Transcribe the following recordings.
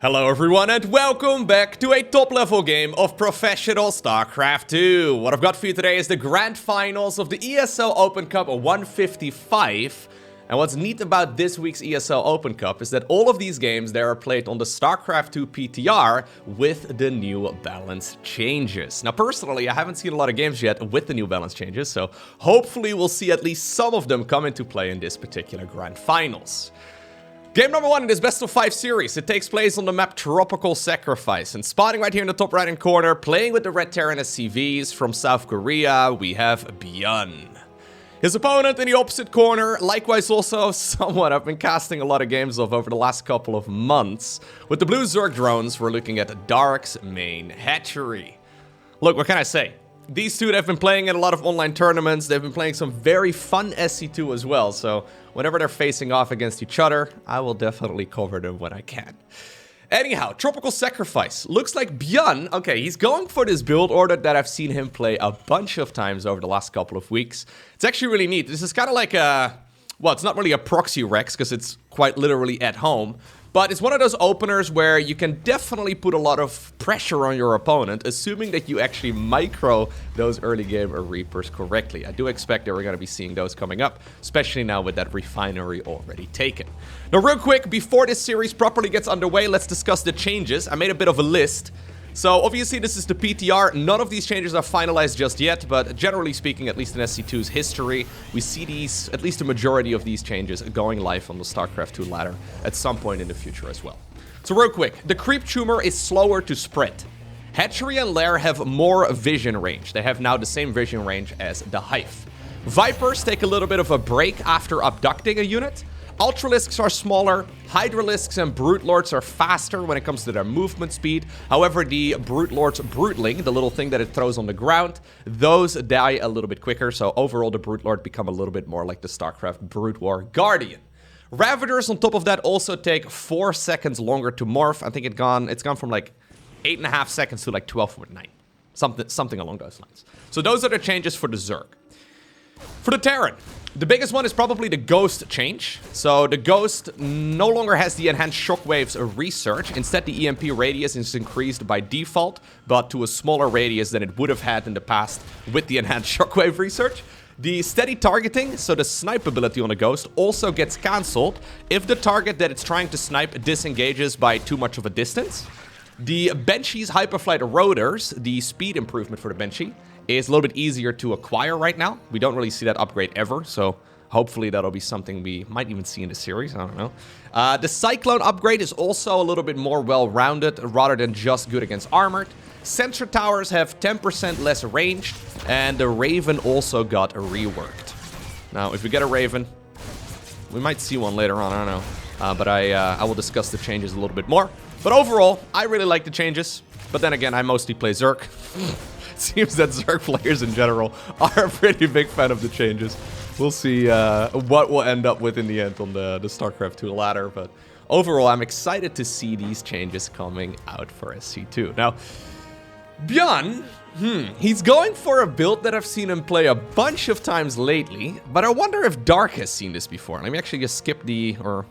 Hello everyone and welcome back to a top level game of professional StarCraft 2. What I've got for you today is the grand finals of the ESL Open Cup 155. And what's neat about this week's ESL Open Cup is that all of these games, they are played on the StarCraft 2 PTR with the new balance changes. Now personally, I haven't seen a lot of games yet with the new balance changes, so hopefully we'll see at least some of them come into play in this particular grand finals. Game number 1 in this best of 5 series. It takes place on the map Tropical Sacrifice. And spotting right here in the top right hand corner, playing with the red Terran SCVs from South Korea, we have ByuN. His opponent in the opposite corner, likewise also someone I've been casting a lot of games of over the last couple of months. With the blue Zerg drones, we're looking at Dark's main hatchery. Look, what can I say? These two have been playing in a lot of online tournaments. They've been playing some very fun SC2 as well. So whenever they're facing off against each other, I will definitely cover them when I can. Anyhow, Tropical Sacrifice. Looks like ByuN, okay, he's going for this build order that I've seen him play a bunch of times over the last couple of weeks. It's actually really neat. This is kind of like a, well, it's not really a Proxy Rex because it's quite literally at home. But it's one of those openers where you can definitely put a lot of pressure on your opponent, assuming that you actually micro those early game Reapers correctly. I do expect that we're going to be seeing those coming up, especially now with that refinery already taken. Now, real quick, before this series properly gets underway, let's discuss the changes. I made a bit of a list. So, obviously, this is the PTR. None of these changes are finalized just yet, but generally speaking, at least in SC2's history, we see these, at least a majority of these changes, going live on the StarCraft 2 ladder at some point in the future as well. So, real quick, the Creep Tumor is slower to sprint. Hatchery and Lair have more vision range. They have now the same vision range as the Hive. Vipers take a little bit of a break after abducting a unit. Ultralisks are smaller, Hydralisks and Brute Lords are faster when it comes to their movement speed. However, the Brute Lord's Bruteling, the little thing that it throws on the ground, those die a little bit quicker, so overall the Brute Lord become a little bit more like the StarCraft Brute War Guardian. Ravagers on top of that also take 4 seconds longer to morph. I think it's gone from like 8.5 seconds to like 12.9. Something along those lines. So those are the changes for the Zerg. For the Terran, the biggest one is probably the Ghost change. So the Ghost no longer has the enhanced shockwaves research. Instead, the EMP radius is increased by default, but to a smaller radius than it would have had in the past with the enhanced shockwave research. The steady targeting, so the snipe ability on the Ghost, also gets cancelled if the target that it's trying to snipe disengages by too much of a distance. The Banshee's Hyperflight Rotors, the speed improvement for the Banshee, is a little bit easier to acquire right now. We don't really see that upgrade ever, so hopefully that'll be something we might even see in the series. I don't know. The Cyclone upgrade is also a little bit more well-rounded rather than just good against armored. Sensor towers have 10% less range, and the Raven also got reworked. Now, if we get a Raven, we might see one later on, I don't know. But I will discuss the changes a little bit more. But overall, I really like the changes. But then again, I mostly play Zerg. Seems that Zerg players in general are a pretty big fan of the changes. We'll see what we'll end up with in the end on the StarCraft 2 ladder. But overall, I'm excited to see these changes coming out for SC2. Now, ByuN, he's going for a build that I've seen him play a bunch of times lately. But I wonder if Dark has seen this before. Let me actually just skip the, or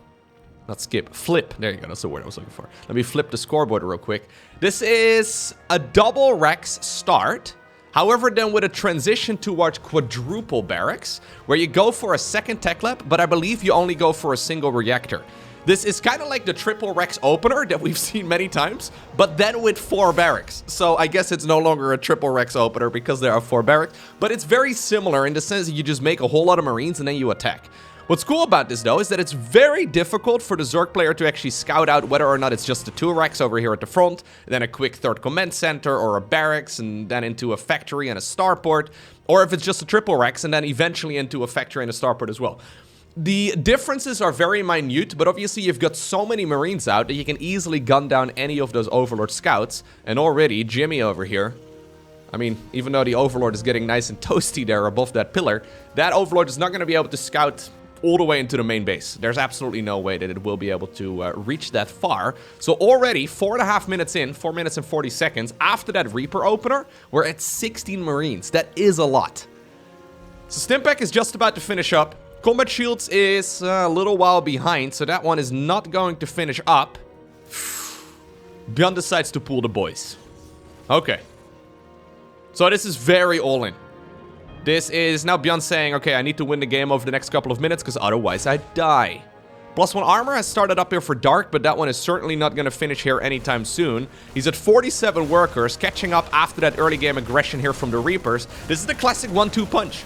not skip, flip. There you go, that's the word I was looking for. Let me flip the scoreboard real quick. This is a double Rex start. However, then with a transition towards quadruple barracks, where you go for a second tech lab, but I believe you only go for a single reactor. This is kind of like the triple Rex opener that we've seen many times, but then with 4 barracks. So I guess it's no longer a triple Rex opener because there are 4 barracks, but it's very similar in the sense that you just make a whole lot of Marines and then you attack. What's cool about this, though, is that it's very difficult for the Zerg player to actually scout out whether or not it's just the 2 racks over here at the front, then a quick 3rd command center or a barracks, and then into a factory and a starport, or if it's just a triple racks and then eventually into a factory and a starport as well. The differences are very minute, but obviously you've got so many Marines out that you can easily gun down any of those Overlord scouts, and already Jimmy over here, I mean, even though the Overlord is getting nice and toasty there above that pillar, that Overlord is not going to be able to scout all the way into the main base. There's absolutely no way that it will be able to reach that far. So already 4.5 minutes in, 4 minutes and 40 seconds after that Reaper opener, we're at 16 Marines. That is a lot. So Stimpack is just about to finish up. Combat Shields is a little while behind, so that one is not going to finish up. ByuN decides to pull the boys. Okay. So this is very all-in. This is now ByuN saying, okay, I need to win the game over the next couple of minutes, because otherwise I die. +1 armor has started up here for Dark, but that one is certainly not going to finish here anytime soon. He's at 47 workers, catching up after that early game aggression here from the Reapers. This is the classic 1-2 punch.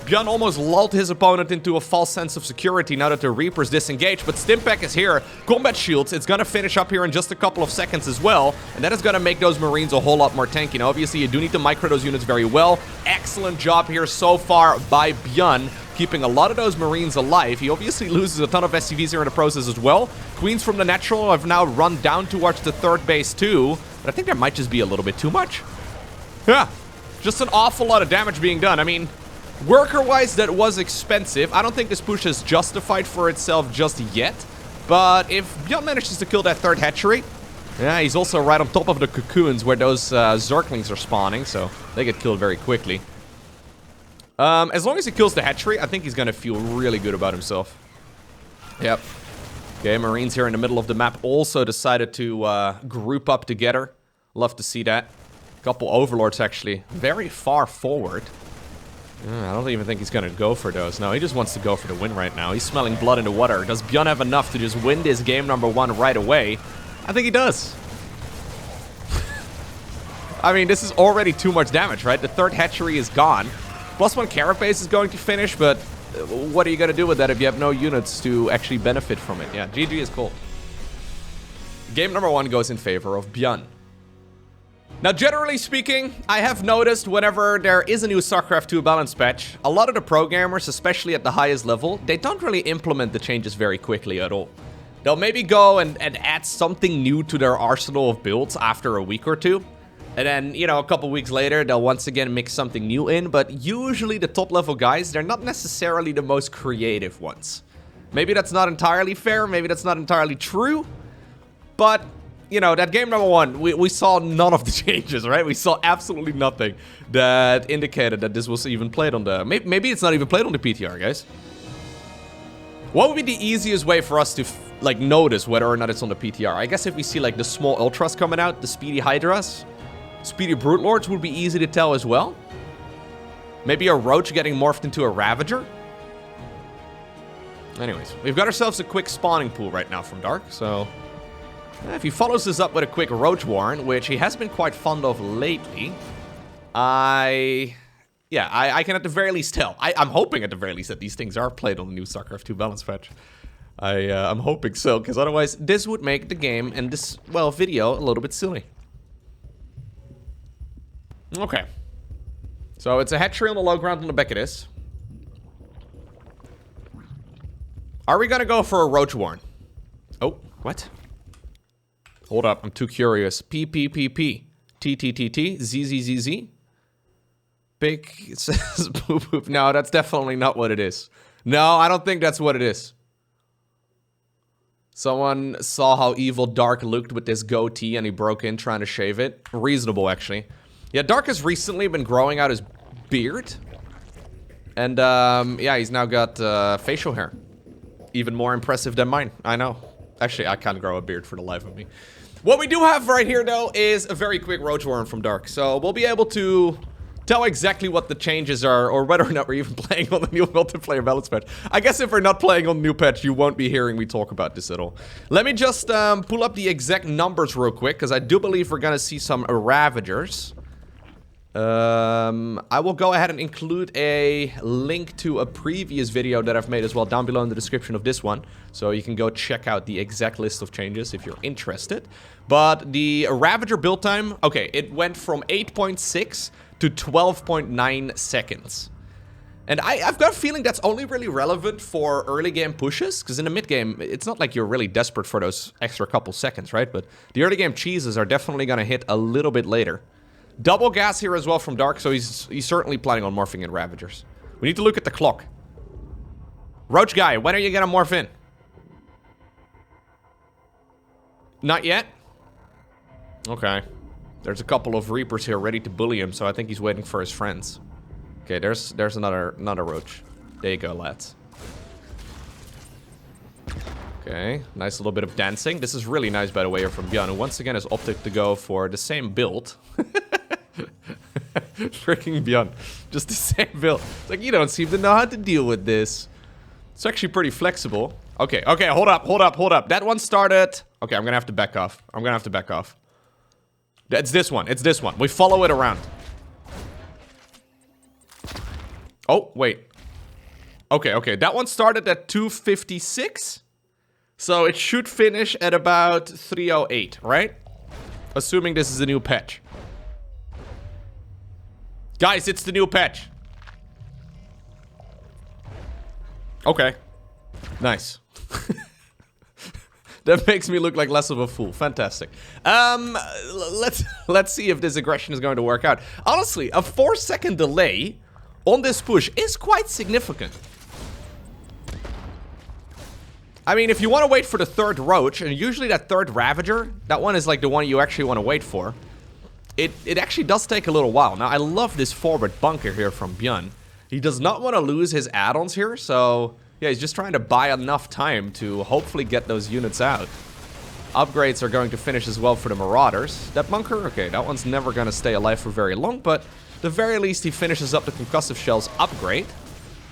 ByuN almost lulled his opponent into a false sense of security now that the Reapers disengage, but Stimpack is here. Combat shields, it's gonna finish up here in just a couple of seconds as well, and that is gonna make those Marines a whole lot more tanky. Now, obviously, you do need to micro those units very well. Excellent job here so far by ByuN, keeping a lot of those Marines alive. He obviously loses a ton of SCVs here in the process as well. Queens from the Natural have now run down towards the third base too, but I think that might just be a little bit too much. Yeah, just an awful lot of damage being done. I mean, worker-wise, that was expensive. I don't think this push is justified for itself just yet. But if ByuN manages to kill that third hatchery, yeah, he's also right on top of the cocoons where those Zerglings are spawning, so they get killed very quickly. As long as he kills the hatchery, I think he's gonna feel really good about himself. Yep. Okay, Marines here in the middle of the map also decided to group up together. Love to see that. Couple Overlords, actually, very far forward. I don't even think he's gonna go for those. No, he just wants to go for the win right now. He's smelling blood in the water. Does ByuN have enough to just win this game number 1 right away? I think he does. I mean, this is already too much damage, right? The third hatchery is gone. +1 carapace is going to finish, but what are you gonna do with that if you have no units to actually benefit from it? Yeah, GG is cool. Game number 1 goes in favor of ByuN. Now, generally speaking, I have noticed whenever there is a new StarCraft 2 balance patch, a lot of the programmers, especially at the highest level, they don't really implement the changes very quickly at all. They'll maybe go and add something new to their arsenal of builds after a week or two. And then, you know, a couple weeks later, they'll once again mix something new in. But usually the top level guys, they're not necessarily the most creative ones. Maybe that's not entirely fair. Maybe that's not entirely true. But you know, that game number 1, we saw none of the changes, right? We saw absolutely nothing that indicated that this was even played on the... Maybe it's not even played on the PTR, guys. What would be the easiest way for us to, like, notice whether or not it's on the PTR? I guess if we see, like, the small Ultras coming out, the Speedy Hydras, Speedy Brute Lords would be easy to tell as well. Maybe a Roach getting morphed into a Ravager. Anyways, we've got ourselves a quick spawning pool right now from Dark, so... if he follows this up with a quick Roach Warren, which he has been quite fond of lately, I can at the very least tell. I'm hoping at the very least that these things are played on the new StarCraft 2 balance patch. I'm hoping so, because otherwise this would make the game and this, well, video a little bit silly. Okay. So it's a hatchery on the low ground on the back of this. Are we gonna go for a Roach Warren? Oh, what? Hold up, I'm too curious. P. T. Z. Big, it says boop boop. No, that's definitely not what it is. No, I don't think that's what it is. Someone saw how evil Dark looked with this goatee and he broke in trying to shave it. Reasonable, actually. Yeah, Dark has recently been growing out his beard. And, yeah, he's now got facial hair. Even more impressive than mine, I know. Actually, I can't grow a beard for the life of me. What we do have right here, though, is a very quick Roach Warren from Dark. So we'll be able to tell exactly what the changes are, or whether or not we're even playing on the new multiplayer balance patch. I guess if we're not playing on the new patch, you won't be hearing me talk about this at all. Let me just pull up the exact numbers real quick, because I do believe we're going to see some Ravagers. I will go ahead and include a link to a previous video that I've made as well down below in the description of this one, so you can go check out the exact list of changes if you're interested. But the Ravager build time, okay, it went from 8.6 to 12.9 seconds. And I've got a feeling that's only really relevant for early game pushes, because in the mid game, it's not like you're really desperate for those extra couple seconds, right? But the early game cheeses are definitely going to hit a little bit later. Double gas here as well from Dark, so he's certainly planning on morphing in Ravagers. We need to look at the clock. Roach guy, when are you gonna morph in? Not yet? Okay. There's a couple of Reapers here ready to bully him, so I think he's waiting for his friends. Okay, there's another Roach. There you go, lads. Okay, Okay, nice little bit of dancing. This is really nice, by the way, here from ByuN, who once again has opted to go for the same build. Freaking ByuN. Just the same build. It's like, you don't seem to know how to deal with this. It's actually pretty flexible. Okay, okay, hold up. That one started... Okay, I'm gonna have to back off. It's this one. We follow it around. Oh, wait. Okay. That one started at 256. So it should finish at about 308, right? Assuming this is the new patch. Guys, it's the new patch. Okay. Nice. That makes me look like less of a fool. Fantastic. Let's see if this aggression is going to work out. Honestly, a 4-second delay on this push is quite significant. I mean, if you want to wait for the third Roach, and usually that third Ravager, that one is like the one you actually want to wait for. It actually does take a little while. Now, I love this forward bunker here from ByuN. He does not want to lose his add-ons here, so... Yeah, he's just trying to buy enough time to hopefully get those units out. Upgrades are going to finish as well for the Marauders. That bunker, okay, that one's never going to stay alive for very long, but at the very least he finishes up the concussive shells upgrade.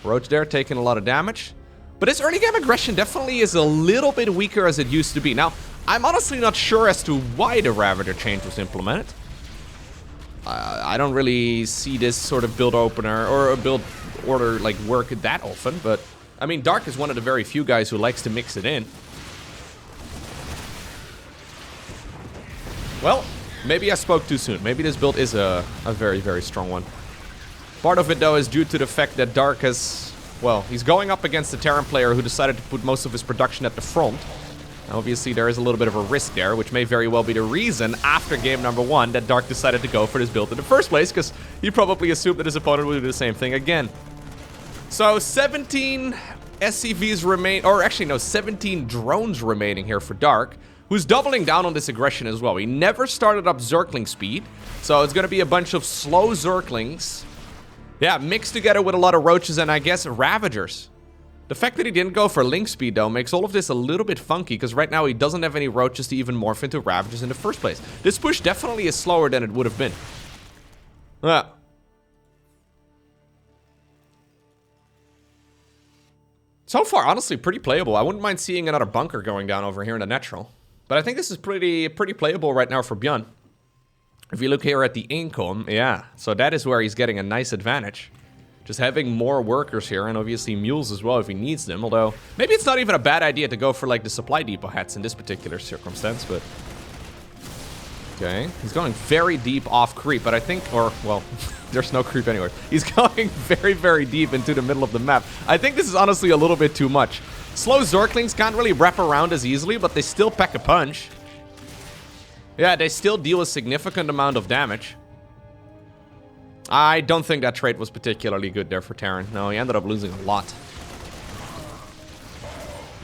Roach there taking a lot of damage. But his early game aggression definitely is a little bit weaker as it used to be. Now, I'm honestly not sure as to why the Ravager change was implemented. I don't really see this sort of build opener or a build order like work that often, but... I mean, Dark is one of the very few guys who likes to mix it in. Well, maybe I spoke too soon. Maybe this build is a very, very strong one. Part of it, though, is due to the fact that Dark has... Well, he's going up against a Terran player who decided to put most of his production at the front. Obviously, there is a little bit of a risk there, which may very well be the reason, after game number 1, that Dark decided to go for this build in the first place, because he probably assumed that his opponent would do the same thing again. So 17 SCVs remain, or actually no, 17 drones remaining here for Dark, who's doubling down on this aggression as well. He never started up Zergling speed, so it's going to be a bunch of slow Zerglings. Yeah, mixed together with a lot of Roaches and I guess Ravagers. The fact that he didn't go for Link speed though makes all of this a little bit funky, because right now he doesn't have any Roaches to even morph into Ravagers in the first place. This push definitely is slower than it would have been. So far, honestly, pretty playable. I wouldn't mind seeing another bunker going down over here in the natural. But I think this is pretty playable right now for ByuN. If you look here at the income, yeah. So that is where he's getting a nice advantage. Just having more workers here, and obviously mules as well if he needs them. Although, maybe it's not even a bad idea to go for like the supply depot hats in this particular circumstance, but... Okay, he's going very deep off creep, but I think, or, well, there's no creep anywhere. He's going very, very deep into the middle of the map. I think this is honestly a little bit too much. Slow Zerglings can't really wrap around as easily, but they still pack a punch. Yeah, they still deal a significant amount of damage. I don't think that trait was particularly good there for Terran. No, he ended up losing a lot.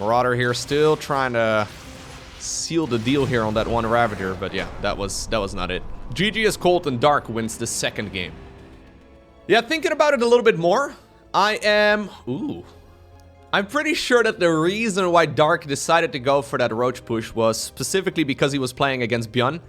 Marauder here still trying to seal the deal here on that one Ravager, but yeah, that was not it. GG as Colt and Dark wins the second game. Yeah, thinking about it a little bit more, I'm pretty sure that the reason why Dark decided to go for that Roach push was specifically because he was playing against ByuN,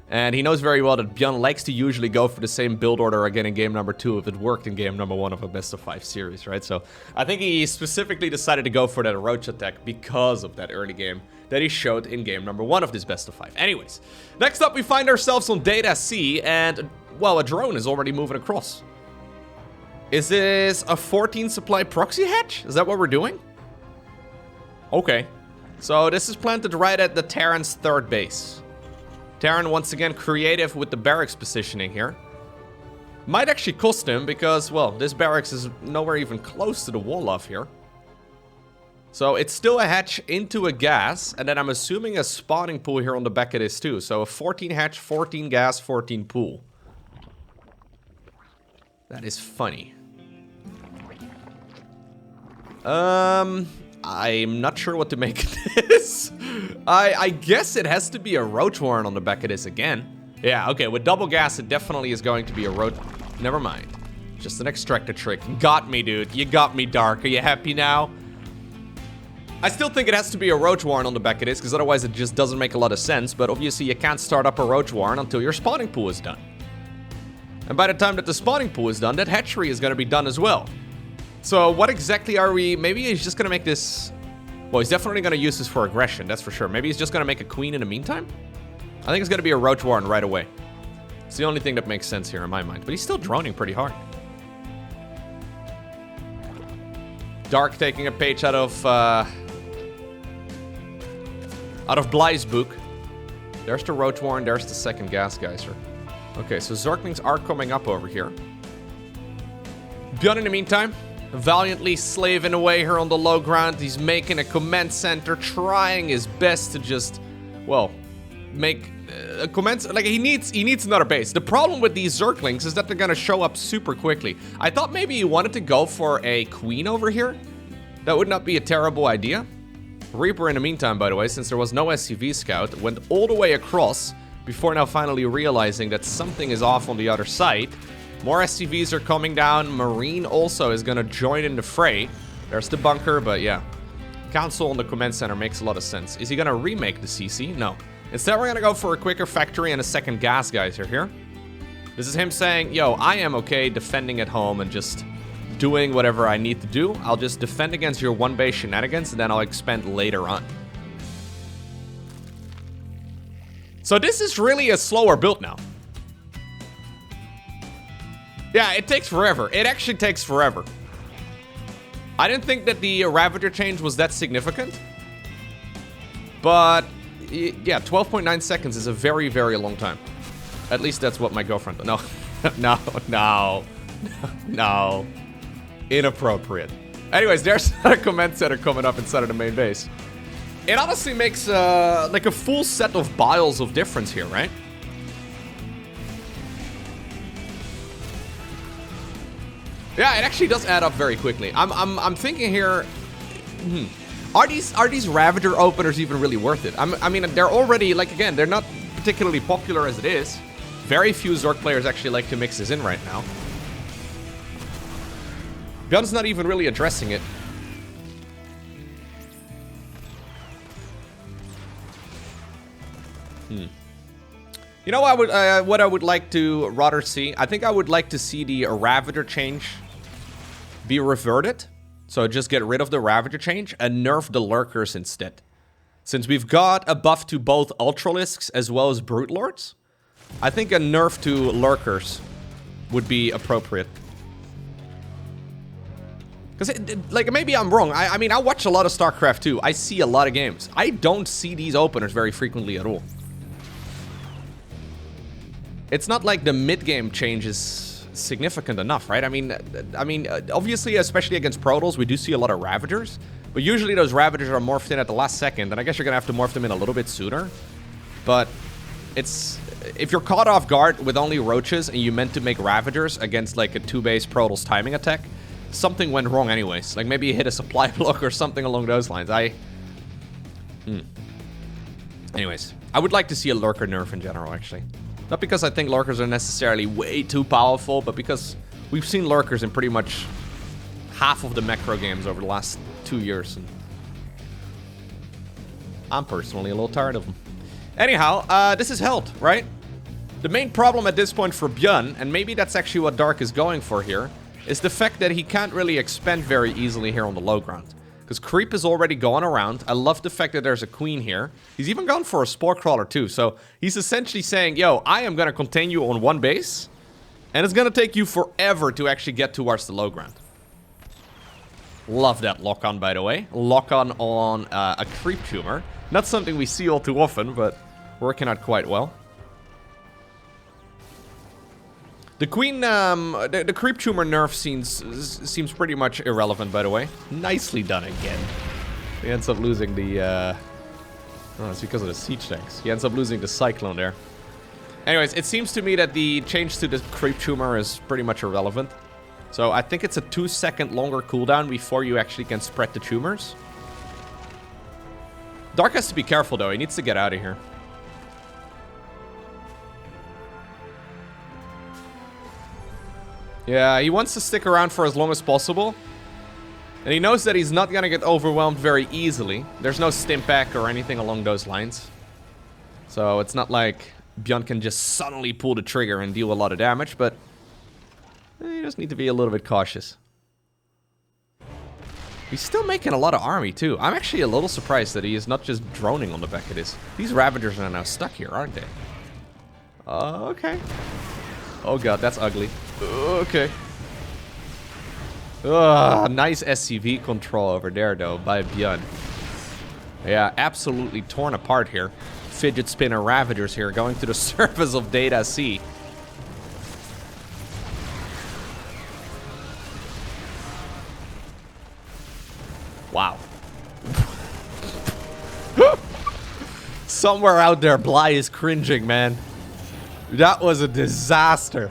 and he knows very well that ByuN likes to usually go for the same build order again in game number 2 if it worked in game number 1 of a best of 5 series, right? So I think he specifically decided to go for that Roach attack because of that early game that he showed in game number 1 of this best of 5. Anyways, next up we find ourselves on Data C, and, well, a drone is already moving across. Is this a 14 supply proxy hatch? Is that what we're doing? Okay. So this is planted right at the Terran's third base. Terran once again creative with the barracks positioning here. Might actually cost him because, well, this barracks is nowhere even close to the wall off here. So it's still a hatch into a gas, and then I'm assuming a spawning pool here on the back of this too. So a 14 hatch, 14 gas, 14 pool. That is funny. I'm not sure what to make of this. I guess it has to be a Roach warren on the back of this again. Yeah, okay, with double gas, it definitely is going to be a Roach. Never mind. Just an extractor trick. Got me, dude. You got me, Dark. Are you happy now? I still think it has to be a Roach Warren on the back of this, because otherwise it just doesn't make a lot of sense. But obviously you can't start up a Roach Warren until your spawning pool is done. And by the time that the spawning pool is done, that hatchery is going to be done as well. So what exactly are we... Maybe he's just going to make this... Well, he's definitely going to use this for aggression, that's for sure. Maybe he's just going to make a queen in the meantime? I think it's going to be a Roach Warren right away. It's the only thing that makes sense here in my mind. But he's still droning pretty hard. Dark taking a page out of Bly's book. There's the Roach Warren, there's the second Gas Geyser. Okay, so Zerglings are coming up over here. ByuN in the meantime, valiantly slaving away here on the low ground. He's making a command center, trying his best to just, well, make a command... Like, he needs another base. The problem with these Zerglings is that they're gonna show up super quickly. I thought maybe he wanted to go for a queen over here. That would not be a terrible idea. Reaper in the meantime, by the way, since there was no SCV scout, went all the way across before now finally realizing that something is off on the other side. More SCVs are coming down. Marine also is going to join in the fray. There's the bunker, but yeah. Council on the command center makes a lot of sense. Is he going to remake the CC? No. Instead, we're going to go for a quicker factory and a second gas geyser here. This is him saying, yo, I am okay defending at home and just doing whatever I need to do. I'll just defend against your one base shenanigans and then I'll expand later on. So this is really a slower build now. Yeah, it takes forever. It actually takes forever. I didn't think that the Ravager change was that significant. But, yeah, 12.9 seconds is a very, very long time. At least that's what my girlfriend... No, no. Inappropriate. Anyways, there's a command center coming up inside of the main base. It honestly makes, like a full set of biles of difference here, right? Yeah, it actually does add up very quickly. I'm thinking here, are these Ravager openers even really worth it? I mean, they're already, like, again, they're not particularly popular as it is. Very few Zerg players actually like to mix this in right now. ByuN's not even really addressing it. You know what I would like to rather see? I think I would like to see the Ravager change be reverted. So just get rid of the Ravager change and nerf the Lurkers instead. Since we've got a buff to both Ultralisks as well as Brute Lords, I think a nerf to Lurkers would be appropriate. Because, like, maybe I'm wrong. I mean, I watch a lot of StarCraft 2. I see a lot of games. I don't see these openers very frequently at all. It's not like the mid-game change is significant enough, right? I mean, obviously, especially against Protoss, we do see a lot of Ravagers. But usually those Ravagers are morphed in at the last second, and I guess you're going to have to morph them in a little bit sooner. But it's... If you're caught off guard with only Roaches and you meant to make Ravagers against, like, a 2-base Protoss timing attack, something went wrong anyways. Like, maybe you hit a supply block or something along those lines. Anyways, I would like to see a Lurker nerf in general, actually. Not because I think Lurkers are necessarily way too powerful, but because we've seen Lurkers in pretty much half of the macro games over the last 2 years. And I'm personally a little tired of them. Anyhow, this is held, right? The main problem at this point for ByuN, and maybe that's actually what Dark is going for here, is the fact that he can't really expand very easily here on the low ground. Because Creep is already going around. I love the fact that there's a Queen here. He's even gone for a Spore Crawler too. So he's essentially saying, yo, I am going to contain you on one base. And it's going to take you forever to actually get towards the low ground. Love that lock-on, by the way. Lock-on on a Creep Tumor. Not something we see all too often, but working out quite well. The Queen, the Creep Tumor nerf seems pretty much irrelevant, by the way. Nicely done again. He ends up losing the, oh, it's because of the siege tanks. He ends up losing the Cyclone there. Anyways, it seems to me that the change to the Creep Tumor is pretty much irrelevant. So I think it's a 2-second longer cooldown before you actually can spread the tumors. Dark has to be careful, though. He needs to get out of here. Yeah, he wants to stick around for as long as possible. And he knows that he's not gonna get overwhelmed very easily. There's no stim pack or anything along those lines. So it's not like ByuN can just suddenly pull the trigger and deal a lot of damage, but you just need to be a little bit cautious. He's still making a lot of army too. I'm actually a little surprised that he is not just droning on the back of this. These Ravagers are now stuck here, aren't they? Okay. Oh god, that's ugly. Okay. Nice SCV control over there though by ByuN. Yeah, absolutely torn apart here. Fidget spinner Ravagers here going to the surface of Data C. Wow. Somewhere out there, Bly is cringing, man. That was a disaster.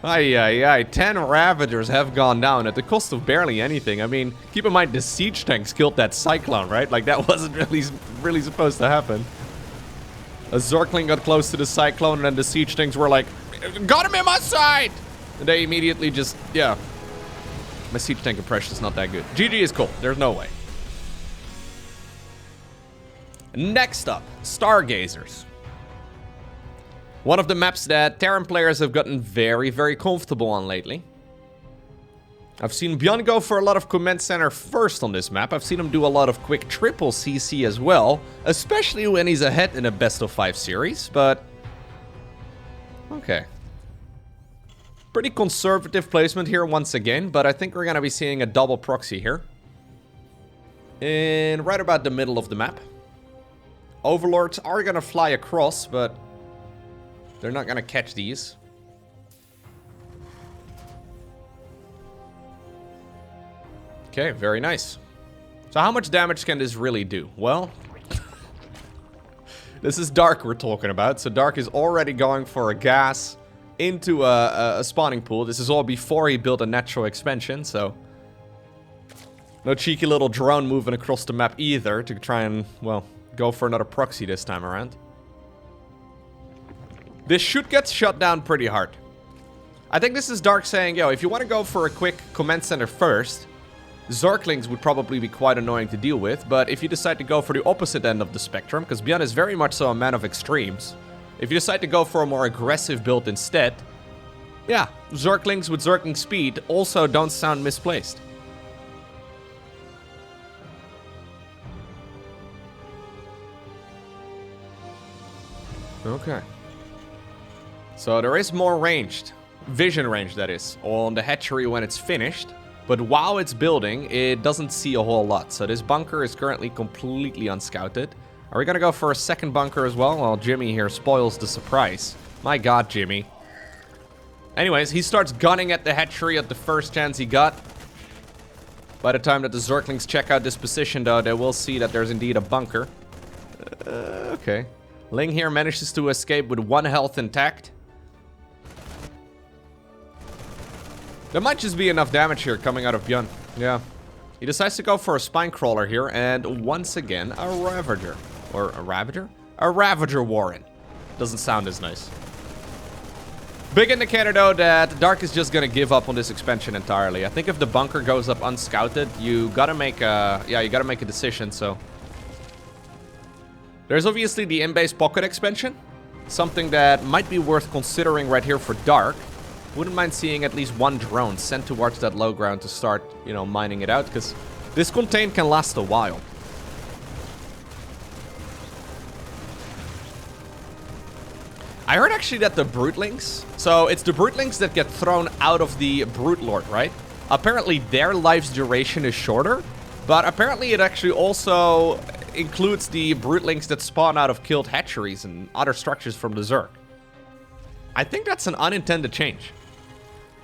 Ay, ay, ay. 10 Ravagers have gone down at the cost of barely anything. I mean, keep in mind the siege tanks killed that Cyclone, right? Like, that wasn't really supposed to happen. A Zergling got close to the Cyclone, and then the siege tanks were like, got him in my side! And they immediately just, yeah. My siege tank impression is not that good. GG is cool. There's no way. Next up, Stargazers. One of the maps that Terran players have gotten very, very comfortable on lately. I've seen ByuN go for a lot of command center first on this map. I've seen him do a lot of quick triple CC as well, especially when he's ahead in a best of 5 series, but okay. Pretty conservative placement here once again, but I think we're gonna be seeing a double proxy here. And right about the middle of the map. Overlords are gonna fly across, but they're not gonna catch these. Okay, very nice. So how much damage can this really do? Well, this is Dark we're talking about. So Dark is already going for a gas into a spawning pool. This is all before he built a natural expansion, so no cheeky little drone moving across the map either to try and, well, go for another proxy this time around. This should get shut down pretty hard. I think this is Dark saying, yo, if you want to go for a quick command center first, Zerglings would probably be quite annoying to deal with, but if you decide to go for the opposite end of the spectrum, because ByuN is very much so a man of extremes, if you decide to go for a more aggressive build instead, yeah, Zerglings with Zergling speed also don't sound misplaced. Okay. So there is more ranged, vision range that is, on the hatchery when it's finished. But while it's building, it doesn't see a whole lot. So this bunker is currently completely unscouted. Are we gonna go for a second bunker as well? Well, Jimmy here spoils the surprise. My god, Jimmy. Anyways, he starts gunning at the hatchery at the first chance he got. By the time that the Zerglings check out this position, though, they will see that there's indeed a bunker. Okay. Ling here manages to escape with 1 health intact. There might just be enough damage here coming out of ByuN. Yeah. He decides to go for a spine crawler here, and once again, a Ravager. Or a Ravager? A Ravager Warren. Doesn't sound as nice. Big indicator, though, that Dark is just gonna give up on this expansion entirely. I think if the bunker goes up unscouted, you gotta make a... yeah, you gotta make a decision, so... There's obviously the in-base pocket expansion. Something that might be worth considering right here for Dark. Wouldn't mind seeing at least 1 drone sent towards that low ground to start, you know, mining it out, because this contain can last a while. I heard actually that the Broodlings, so it's the Broodlings that get thrown out of the Broodlord, right? Apparently their life's duration is shorter, but apparently it actually also includes the Broodlings that spawn out of killed hatcheries and other structures from the Zerg. I think that's an unintended change.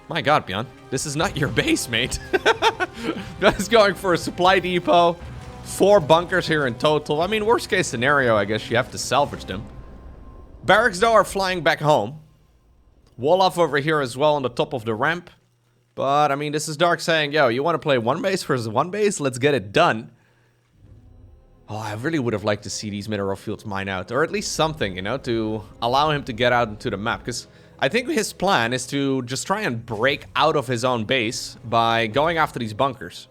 My god, ByuN, this is not your base, mate. That's going for a supply depot. 4 bunkers here in total. I mean, worst case scenario, I guess you have to salvage them. Barracks, though, are flying back home. Wolof over here as well on the top of the ramp. But, I mean, this is Dark saying, yo, you want to play 1 base versus 1 base? Let's get it done. Oh, I really would have liked to see these mineral fields mine out. Or at least something, you know, to allow him to get out into the map. Because I think his plan is to just try and break out of his own base by going after these bunkers.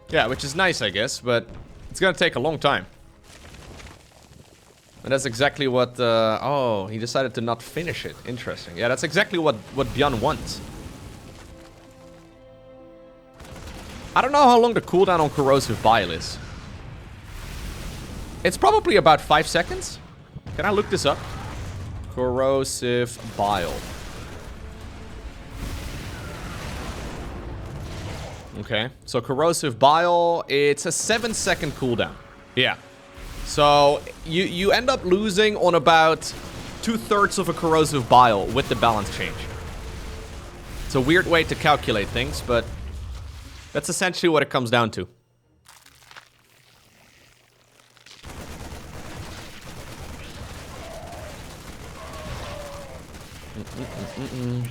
Yeah, which is nice, I guess, but it's gonna take a long time. And that's exactly what, oh, he decided to not finish it. Interesting. Yeah, that's exactly what ByuN wants. I don't know how long the cooldown on corrosive bile is. It's probably about 5 seconds. Can I look this up? Corrosive bile. Okay, so corrosive bile, it's a 7-second cooldown. Yeah. So you end up losing on about 2/3 of a corrosive bile with the balance change. It's a weird way to calculate things, but that's essentially what it comes down to.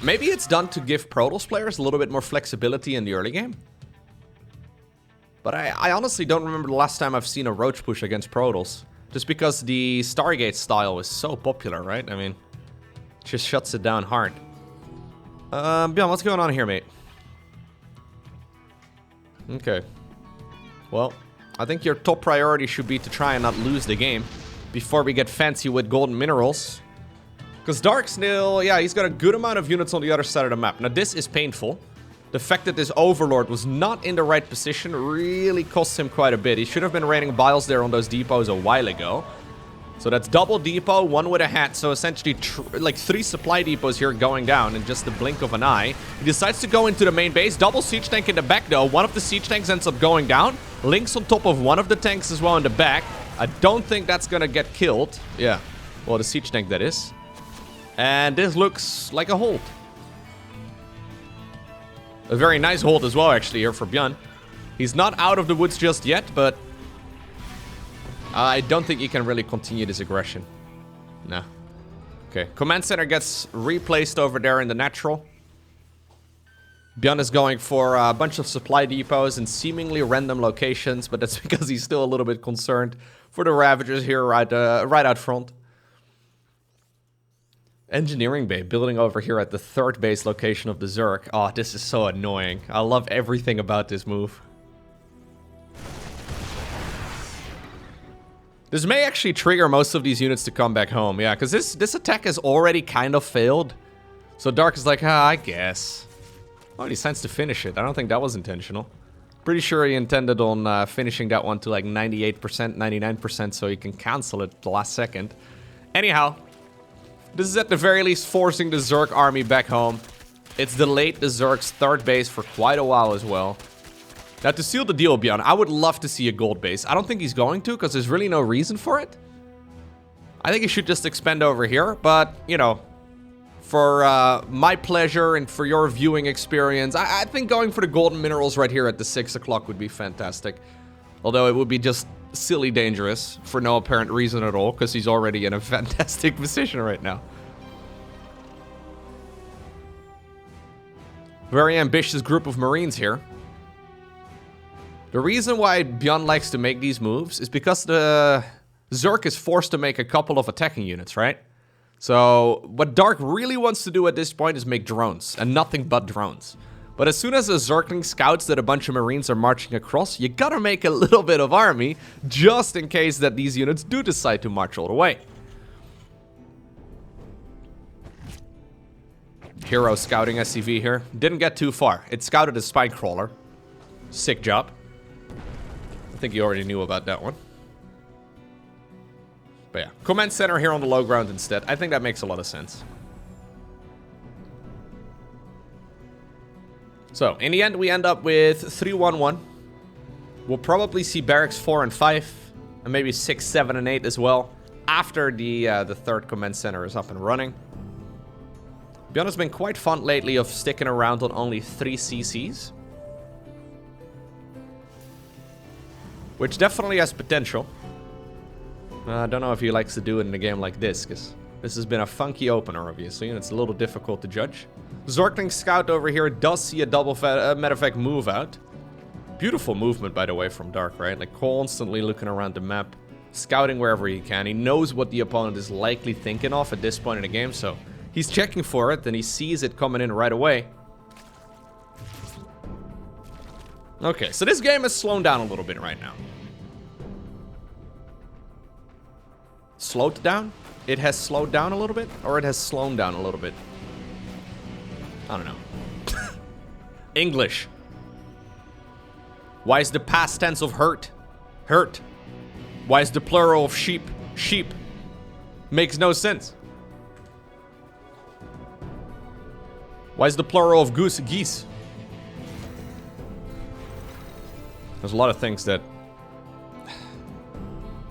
Maybe it's done to give Protoss players a little bit more flexibility in the early game. But I honestly don't remember the last time I've seen a Roach push against Protoss. Just because the Stargate style is so popular, right? I mean, it just shuts it down hard. ByuN, what's going on here, mate? Okay. Well, I think your top priority should be to try and not lose the game before we get fancy with golden minerals. Because Dark still, yeah, he's got a good amount of units on the other side of the map. Now, this is painful. The fact that this Overlord was not in the right position really costs him quite a bit. He should have been raining biles there on those depots a while ago. So that's double depot, one with a hat. So essentially, like 3 supply depots here going down in just the blink of an eye. He decides to go into the main base. Double siege tank in the back, though. One of the siege tanks ends up going down. Links on top of one of the tanks as well in the back. I don't think that's going to get killed. Yeah, well, the siege tank, that is. And this looks like a hold. A very nice hold as well, actually, here for ByuN. He's not out of the woods just yet, but I don't think he can really continue this aggression. No. Okay, command center gets replaced over there in the natural. ByuN is going for a bunch of supply depots in seemingly random locations, but that's because he's still a little bit concerned for the Ravagers here right out front. Engineering bay building over here at the 3rd base location of the Zerg. Oh, this is so annoying. I love everything about this move. This may actually trigger most of these units to come back home. Yeah, because this attack has already kind of failed. So Dark is like, I guess. Oh, he decides to finish it. I don't think that was intentional. Pretty sure he intended on finishing that one to like 98%, 99% so he can cancel it at the last second. Anyhow. This is at the very least forcing the Zerg army back home. It's delayed the Zerg's 3rd base for quite a while as well. Now, to seal the deal, ByuN, I would love to see a gold base. I don't think he's going to, because there's really no reason for it. I think he should just expand over here, but, you know, for my pleasure and for your viewing experience, I think going for the golden minerals right here at the 6 o'clock would be fantastic. Although it would be just silly dangerous for no apparent reason at all, because he's already in a fantastic position right now. Very ambitious group of Marines here. The reason why ByuN likes to make these moves is because the Zerg is forced to make a couple of attacking units, right? So what Dark really wants to do at this point is make drones, and nothing but drones. But as soon as a Zergling scouts that a bunch of Marines are marching across, you gotta make a little bit of army, just in case that these units do decide to march all the way. Hero scouting SCV here. Didn't get too far. It scouted a spine crawler. Sick job. I think you already knew about that one. But yeah, command center here on the low ground instead. I think that makes a lot of sense. So, in the end, we end up with 3-1-1. We'll probably see barracks 4 and 5, and maybe 6, 7, and 8 as well, after the 3rd command center is up and running. ByuN has been quite fun lately of sticking around on only 3 CCs. Which definitely has potential. I don't know if he likes to do it in a game like this, because this has been a funky opener, obviously, and it's a little difficult to judge. Zergling Scout over here does see a double medevac move out. Beautiful movement, by the way, from Dark, right? Like, constantly looking around the map, scouting wherever he can. He knows what the opponent is likely thinking of at this point in the game, so he's checking for it, and he sees it coming in right away. Okay, so this game is slowing down a little bit right now. Slowed down? It has slowed down a little bit? Or it has slowed down a little bit? I don't know. English. Why is the past tense of hurt? Hurt. Why is the plural of sheep? Sheep. Makes no sense. Why is the plural of goose? Geese. There's a lot of things that...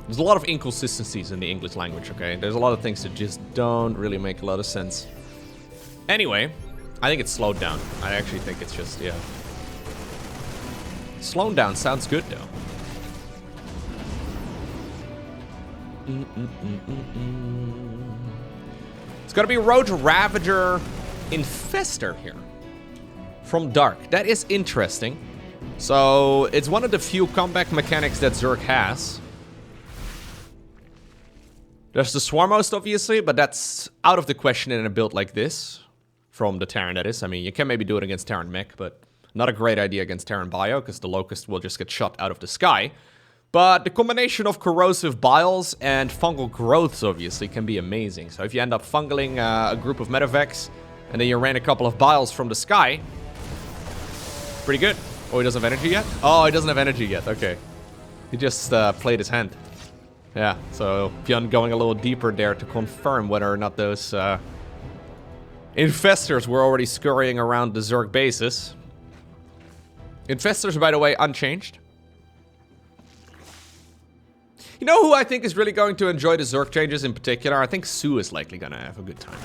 There's a lot of inconsistencies in the English language, okay? There's a lot of things that just don't really make a lot of sense. Anyway, I think it's slowed down. I actually think it's just, yeah. Slowing down sounds good, though. It's gonna be Roach, Ravager, Infestor here. From Dark. That is interesting. So, it's one of the few comeback mechanics that Zerg has. There's the Swarm Host, obviously, but that's out of the question in a build like this. From the Terran, that is. I mean, you can maybe do it against Terran Mech, but not a great idea against Terran Bio, because the Locust will just get shot out of the sky. But the combination of corrosive biles and fungal growths, obviously, can be amazing. So if you end up fungaling a group of medevacs, and then you ran a couple of biles from the sky, pretty good. Oh, he doesn't have energy yet? Oh, he doesn't have energy yet. Okay. He just played his hand. Yeah, so ByuN going a little deeper there to confirm whether or not those infestors were already scurrying around the Zerg bases. Infestors, by the way, unchanged. You know who I think is really going to enjoy the Zerg changes in particular? I think Sue is likely going to have a good time.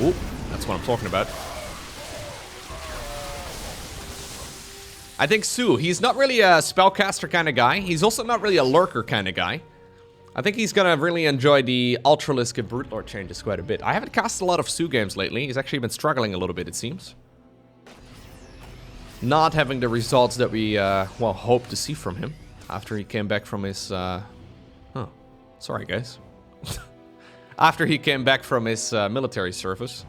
Ooh, that's what I'm talking about. I think Sue, he's not really a spellcaster kind of guy. He's also not really a lurker kind of guy. I think he's gonna really enjoy the Ultralisk and Brute Lord changes quite a bit. I haven't cast a lot of Sue games lately. He's actually been struggling a little bit, it seems. Not having the results that we, well, hope to see from him after he came back from his, oh, sorry guys. After he came back from his military service.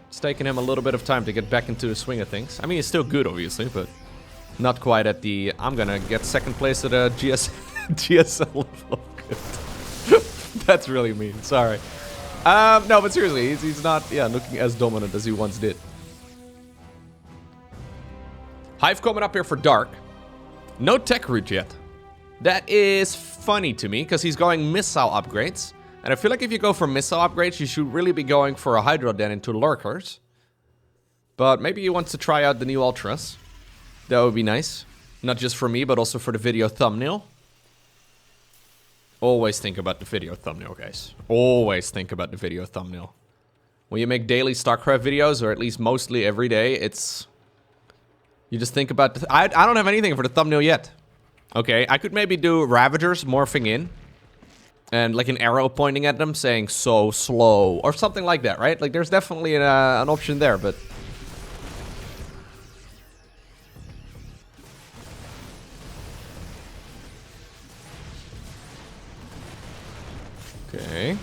It's taken him a little bit of time to get back into the swing of things. I mean, he's still good, obviously, but not quite at the, I'm gonna get second place at a GSL level. That's really mean, sorry. No, but seriously, he's not, yeah, looking as dominant as he once did. Hive coming up here for Dark. No tech route yet. That is funny to me, because he's going missile upgrades. And I feel like if you go for missile upgrades, you should really be going for a Hydro Den into Lurkers. But maybe he wants to try out the new Ultras. That would be nice. Not just for me, but also for the video thumbnail. Always think about the video thumbnail, guys. Always think about the video thumbnail. When you make daily StarCraft videos, or at least mostly every day, it's... You just think about... I don't have anything for the thumbnail yet. Okay, I could maybe do Ravagers morphing in. And like an arrow pointing at them saying, so slow. Or something like that, right? Like there's definitely an option there, but... Okay.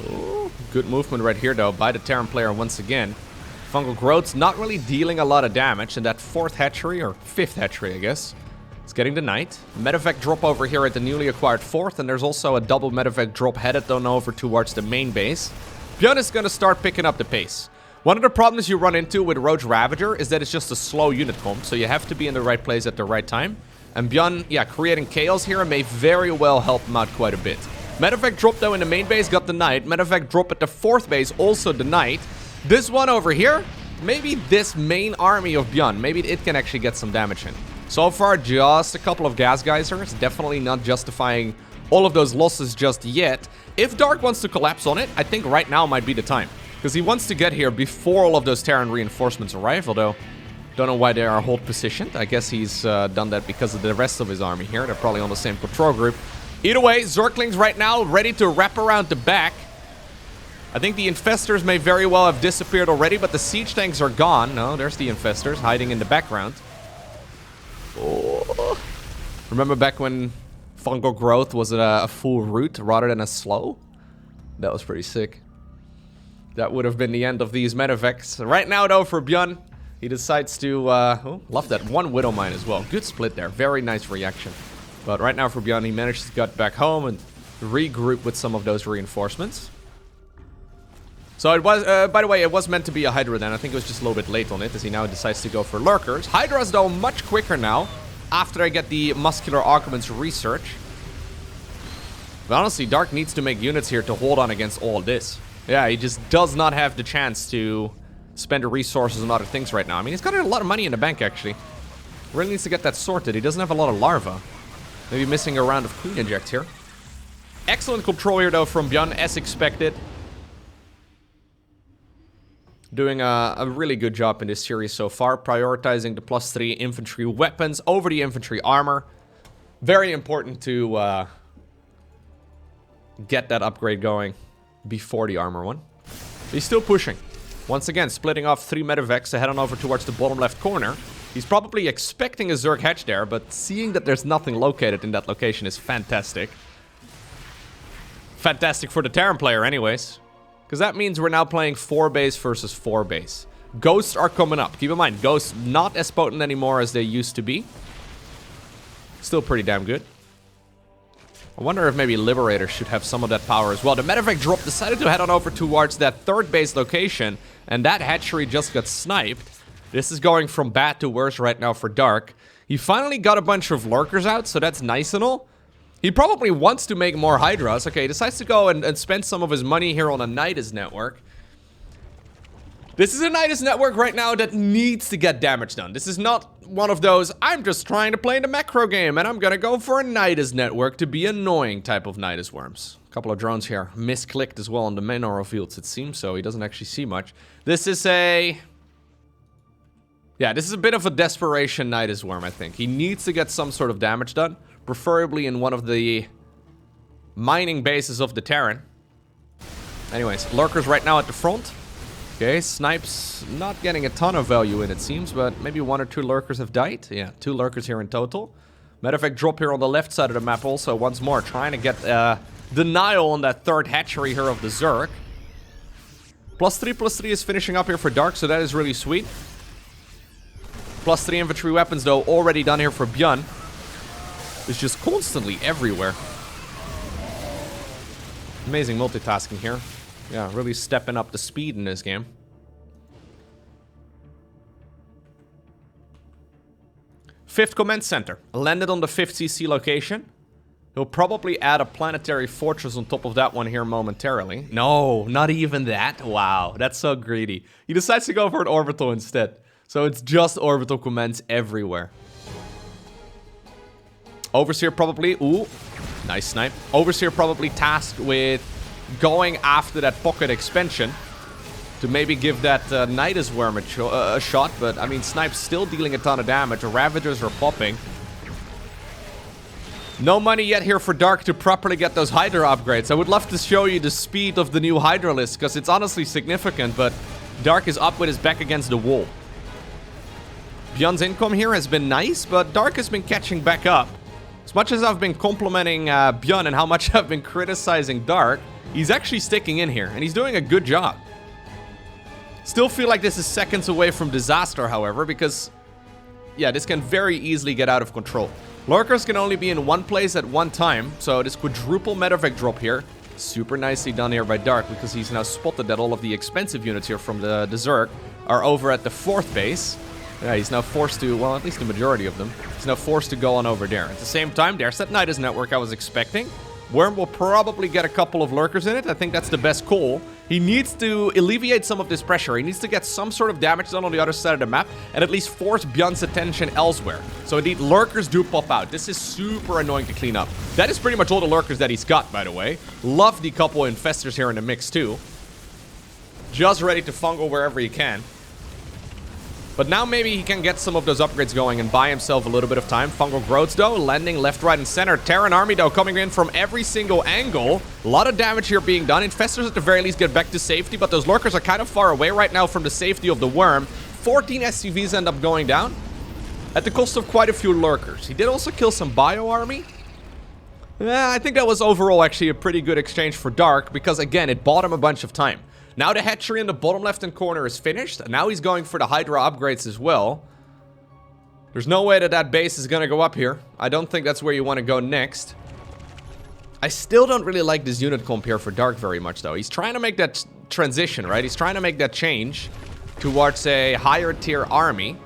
Ooh, good movement right here, though, by the Terran player once again. Fungal Growth's not really dealing a lot of damage, and that 4th hatchery, or 5th hatchery, I guess, is getting the Knight. Medevac drop over here at the newly acquired 4th, and there's also a double Medevac drop headed on over towards the main base. ByuN is going to start picking up the pace. One of the problems you run into with Roach Ravager is that it's just a slow unit comp, so you have to be in the right place at the right time. And ByuN, yeah, creating chaos here may very well help him out quite a bit. Medevac drop though in the main base, got the Knight. Medevac drop at the 4th base, also the Knight. This one over here, maybe this main army of ByuN, maybe it can actually get some damage in. So far, just a couple of gas geysers, definitely not justifying all of those losses just yet. If Dark wants to collapse on it, I think right now might be the time. Because he wants to get here before all of those Terran reinforcements arrive, although don't know why they are hold positioned. I guess he's done that because of the rest of his army here. They're probably on the same control group. Either way, Zerglings right now ready to wrap around the back. I think the Infestors may very well have disappeared already, but the siege tanks are gone. No, there's the Infestors hiding in the background. Oh. Remember back when Fungal Growth was a full route rather than a slow? That was pretty sick. That would have been the end of these medevacs. Right now, though, for ByuN, He decides to, love that. One Widow Mine as well. Good split there. Very nice reaction. But right now for ByuN, he managed to get back home and regroup with some of those reinforcements. So it was, by the way, it was meant to be a Hydra then. I think it was just a little bit late on it, as he now decides to go for Lurkers. Hydras, though, much quicker now, after I get the Muscular Arguments research. But honestly, Dark needs to make units here to hold on against all this. Yeah, he just does not have the chance to spend the resources on other things right now. I mean, he's got a lot of money in the bank, actually. Really needs to get that sorted. He doesn't have a lot of larvae. Maybe missing a round of Queen Inject here. Excellent control here, though, from ByuN, as expected. Doing a really good job in this series so far. Prioritizing the +3 infantry weapons over the infantry armor. Very important to get that upgrade going before the armor one. He's still pushing. Once again, splitting off 3 medevacs to head on over towards the bottom left corner. He's probably expecting a Zerg hatch there, but seeing that there's nothing located in that location is fantastic. Fantastic for the Terran player anyways. Because that means we're now playing 4 base versus 4 base. Ghosts are coming up. Keep in mind, Ghosts not as potent anymore as they used to be. Still pretty damn good. I wonder if maybe Liberator should have some of that power as well. The medevac drop decided to head on over towards that 3rd base location. And that hatchery just got sniped. This is going from bad to worse right now for Dark. He finally got a bunch of Lurkers out, so that's nice and all. He probably wants to make more Hydras. Okay, he decides to go and spend some of his money here on a Nidus network. This is a Nidus network right now that needs to get damage done. This is not one of those, I'm just trying to play the macro game and I'm gonna go for a Nidus network to be annoying type of Nidus worms. A couple of drones here. Misclicked as well on the mineral fields, it seems, so he doesn't actually see much. This is a... yeah, this is a bit of a desperation Nidus worm, I think. He needs to get some sort of damage done. Preferably in one of the mining bases of the Terran. Anyways, Lurkers right now at the front. Okay, Snipes not getting a ton of value in, it seems, but maybe 1 or 2 Lurkers have died. Yeah, 2 Lurkers here in total. Matter of fact, drop here on the left side of the map also once more, trying to get denial on that 3rd hatchery here of the Zerg. +3/+3 is finishing up here for Dark, so that is really sweet. +3 infantry weapons, though, already done here for ByuN. It's just constantly everywhere. Amazing multitasking here. Yeah, really stepping up the speed in this game. Fifth command center. Landed on the 5th CC location. He'll probably add a planetary fortress on top of that one here momentarily. No, not even that. Wow, that's so greedy. He decides to go for an orbital instead. So it's just orbital commands everywhere. Overseer probably... ooh, nice snipe. Overseer probably tasked with going after that pocket expansion to maybe give that Nidus worm a shot. But, I mean, Snipe's still dealing a ton of damage. Ravagers are popping. No money yet here for Dark to properly get those Hydra upgrades. I would love to show you the speed of the new Hydra list, because it's honestly significant, but Dark is up with his back against the wall. ByuN's income here has been nice, but Dark has been catching back up. As much as I've been complimenting ByuN and how much I've been criticizing Dark, he's actually sticking in here, and he's doing a good job. Still feel like this is seconds away from disaster, however, because, yeah, this can very easily get out of control. Lurkers can only be in one place at one time, so this quadruple medevac drop here, super nicely done here by Dark, because he's now spotted that all of the expensive units here from the Zerg are over at the 4th base. Yeah, he's now forced to, well, at least the majority of them, he's now forced to go on over there. At the same time, there's that Nidus network I was expecting. Worm will probably get a couple of Lurkers in it. I think that's the best call. He needs to alleviate some of this pressure. He needs to get some sort of damage done on the other side of the map and at least force ByuN's attention elsewhere. So indeed, Lurkers do pop out. This is super annoying to clean up. That is pretty much all the Lurkers that he's got, by the way. Love the couple Infestors here in the mix, too. Just ready to fungal wherever he can. But now maybe he can get some of those upgrades going and buy himself a little bit of time. Fungal growths, though, landing left, right, and center. Terran army, though, coming in from every single angle. A lot of damage here being done. Infestors, at the very least, get back to safety, but those Lurkers are kind of far away right now from the safety of the Worm. 14 SCVs end up going down at the cost of quite a few Lurkers. He did also kill some Bio army. I think that was overall actually a pretty good exchange for Dark, because, again, it bought him a bunch of time. Now the hatchery in the bottom left-hand corner is finished. Now he's going for the Hydra upgrades as well. There's no way that that base is gonna go up here. I don't think that's where you want to go next. I still don't really like this unit comp here for Dark very much, though. He's trying to make that transition, right? He's trying to make that change towards a higher tier army.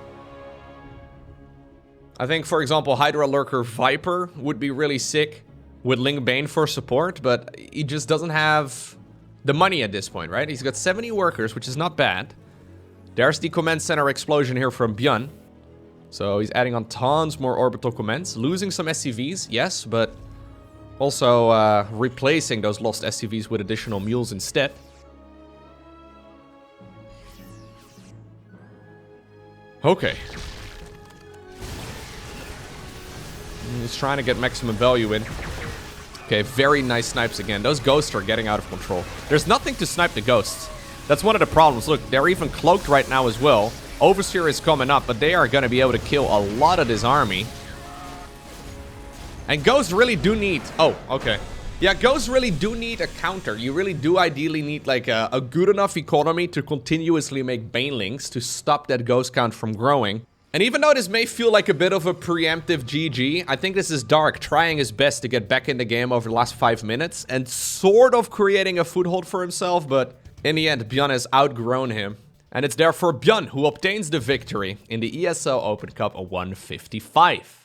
I think, for example, Hydra Lurker Viper would be really sick with Ling Bane for support, but he just doesn't have the money at this point, right? He's got 70 workers, which is not bad. There's the command center explosion here from ByuN. So he's adding on tons more orbital commands. Losing some SCVs, yes, but also replacing those lost SCVs with additional mules instead. Okay. He's trying to get maximum value in. Okay, very nice snipes again. Those ghosts are getting out of control. There's nothing to snipe the ghosts. That's one of the problems. Look, they're even cloaked right now as well. Overseer is coming up, but they are going to be able to kill a lot of this army. And ghosts really do need... Oh, okay. Yeah, ghosts really do need a counter. You really do ideally need like a good enough economy to continuously make banelings to stop that ghost count from growing. And even though this may feel like a bit of a preemptive GG, I think this is Dark trying his best to get back in the game over the last 5 minutes and sort of creating a foothold for himself, but in the end, ByuN has outgrown him. And it's therefore ByuN who obtains the victory in the ESO Open Cup 155.